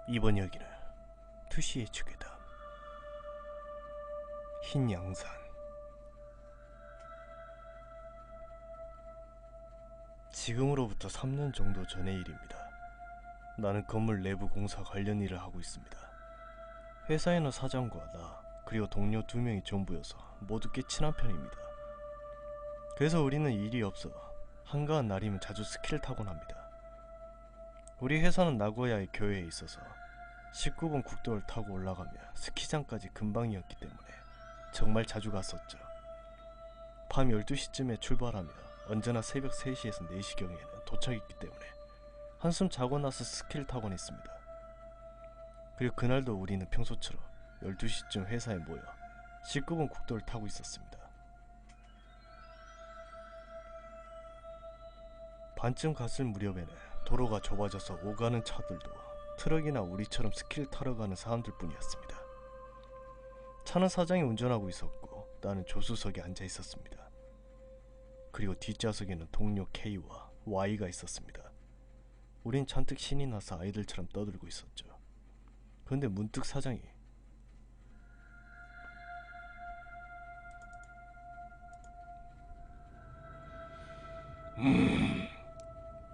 이번 이야기는 2시의 주계다. 흰 양산. 지금으로부터 3년 정도 전의 일입니다. 나는 건물 내부 공사 관련 일을 하고 있습니다. 회사에는 사장과 나 그리고 동료 2명이 전부여서 모두 꽤 친한 편입니다. 그래서 우리는 일이 없어 한가한 날이면 자주 스키를 타곤 합니다. 우리 회사는 나고야의 교외에 있어서 19번 국도를 타고 올라가며 스키장까지 금방이었기 때문에 정말 자주 갔었죠. 밤 12시쯤에 출발하며 언제나 새벽 3시에서 4시경에는 도착했기 때문에 한숨 자고 나서 스키를 타곤 했습니다. 그리고 그날도 우리는 평소처럼 12시쯤 회사에 모여 19번 국도를 타고 있었습니다. 반쯤 갔을 무렵에는 도로가 좁아져서 오가는 차들도 트럭이나 우리처럼 스키를 타러 가는 사람들 뿐이었습니다. 차는 사장이 운전하고 있었고 나는 조수석에 앉아 있었습니다. 그리고 뒷좌석에는 동료 K와 Y가 있었습니다. 우린 잔뜩 신이 나서 아이들처럼 떠들고 있었죠. 그런데 문득 사장이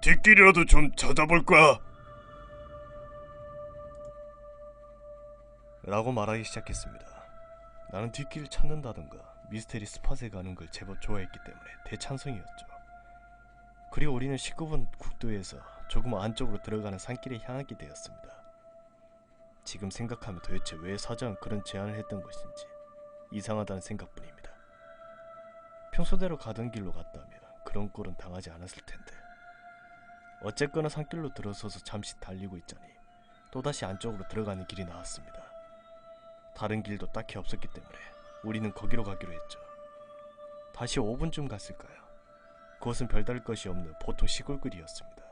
뒷길이라도 좀 찾아볼까? 라고 말하기 시작했습니다. 나는 뒷길을 찾는다던가 미스테리 스팟에 가는 걸 제법 좋아했기 때문에 대찬성이었죠. 그리고 우리는 19번 국도에서 조금 안쪽으로 들어가는 산길에 향하게 되었습니다. 지금 생각하면 도대체 왜 사장은 그런 제안을 했던 것인지 이상하다는 생각뿐입니다. 평소대로 가던 길로 갔다면 그런 꼴은 당하지 않았을 텐데. 어쨌거나 산길로 들어서서 잠시 달리고 있자니 또다시 안쪽으로 들어가는 길이 나왔습니다. 다른 길도 딱히 없었기 때문에 우리는 거기로 가기로 했죠. 다시 5분쯤 갔을까요? 그것은 별다를 것이 없는 보통 시골길이었습니다.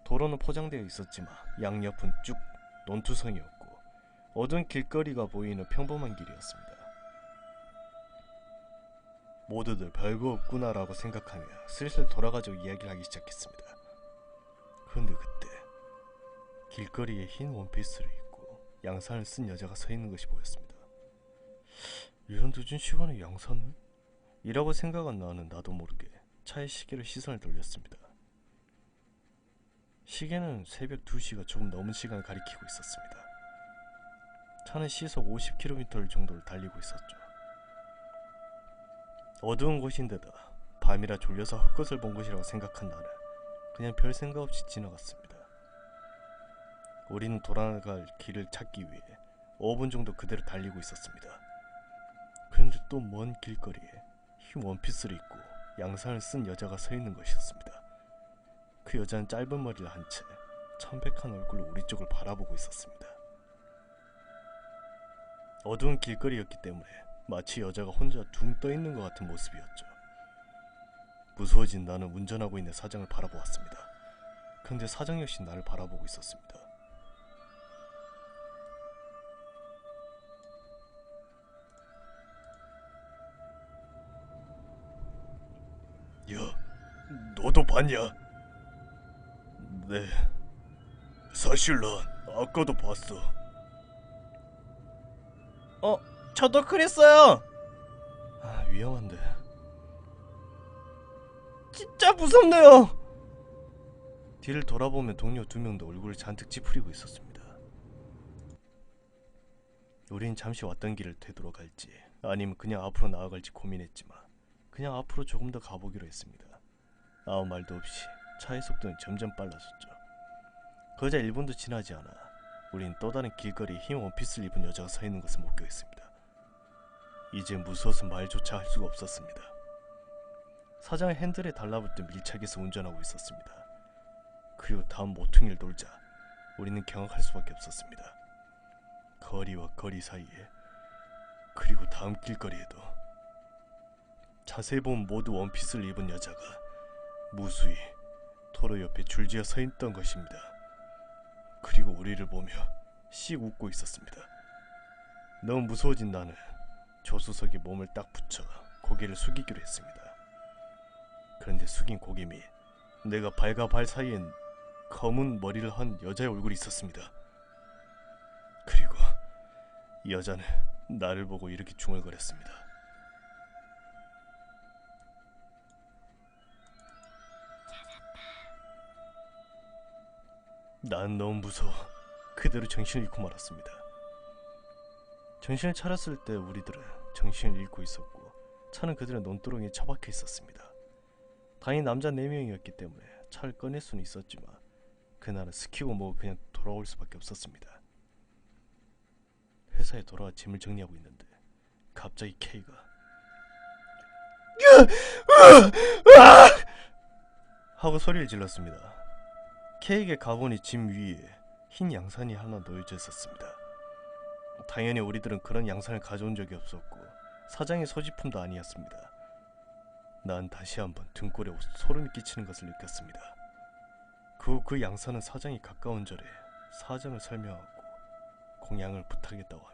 도로는 포장되어 있었지만 양옆은 쭉 논투성이었고 어두운 길거리가 보이는 평범한 길이었습니다. 모두들 별거 없구나 라고 생각하며 슬슬 돌아가지고 이야기를 하기 시작했습니다. 그런데 그때 길거리에 흰 원피스를 입고 양산을 쓴 여자가 서 있는 것이 보였습니다. 이런 늦은 시간에 양산을? 이라고 생각한 나는 나도 모르게 차의 시계로 시선을 돌렸습니다. 시계는 새벽 2시가 조금 넘은 시간을 가리키고 있었습니다. 차는 시속 50km 정도를 달리고 있었죠. 어두운 곳인데다 밤이라 졸려서 헛것을 본 것이라고 생각한 나는 그냥 별 생각 없이 지나갔습니다. 우리는 돌아갈 길을 찾기 위해 5분 정도 그대로 달리고 있었습니다. 그런데 또 먼 길거리에 흰 원피스를 입고 양산을 쓴 여자가 서 있는 것이었습니다. 그 여자는 짧은 머리를 한 채 천백한 얼굴로 우리 쪽을 바라보고 있었습니다. 어두운 길거리였기 때문에 마치 여자가 혼자 둥 떠 있는 것 같은 모습이었죠. 무서워진 나는 운전하고 있는 사장을 바라보았습니다. 그런데 사장 역시 나를 바라보고 있었습니다. 야, 너도 봤냐? 네, 사실 난 아까도 봤어. 저도 그랬어요. 위험한데. 진짜 무섭네요. 뒤를 돌아보면 동료 2명도 얼굴을 잔뜩 찌푸리고 있었습니다. 우린 잠시 왔던 길을 되돌아갈지 아니면 그냥 앞으로 나아갈지 고민했지만 그냥 앞으로 조금 더 가보기로 했습니다. 아무 말도 없이 차의 속도는 점점 빨라졌죠. 그러자 1분도 지나지 않아 우린 또 다른 길거리에 흰 원피스를 입은 여자가 서 있는 것을 목격했습니다. 이제 무서워서 말조차 할 수가 없었습니다. 사장은 핸들에 달라붙은 밀착해서 운전하고 있었습니다. 그리고 다음 모퉁이를 돌자 우리는 경악할 수밖에 없었습니다. 거리와 거리 사이에 그리고 다음 길거리에도 자세히 보면 모두 원피스를 입은 여자가 무수히 도로 옆에 줄지어 서 있던 것입니다. 그리고 우리를 보며 씩 웃고 있었습니다. 너무 무서워진 나는 조수석에 몸을 딱 붙여 고개를 숙이기로 했습니다. 그런데 숙인 고개 및 내가 발과 발 사이엔 검은 머리를 한 여자의 얼굴이 있었습니다. 여자는 나를 보고 이렇게 중얼거렸습니다. 난 너무 무서워 그대로 정신을 잃고 말았습니다. 정신을 차렸을 때 우리들은 정신을 잃고 있었고 차는 그들의 논두렁에 처박혀 있었습니다. 다행히 남자 4명이었기 때문에 차를 꺼낼 수는 있었지만 그날은 스키고 뭐고 그냥 돌아올 수밖에 없었습니다. 회사에 돌아와 짐을 정리하고 있는데 갑자기 K가 하고 소리를 질렀습니다. K에게 가보니 짐 위에 흰 양산이 하나 놓여져 있었습니다. 당연히 우리들은 그런 양산을 가져온 적이 없었고 사장의 소지품도 아니었습니다. 난 다시 한번 등골에 소름이 끼치는 것을 느꼈습니다. 그 양산은 사장이 가까운 절에 사정을 설명하고 공양을 부탁했다고 합니다.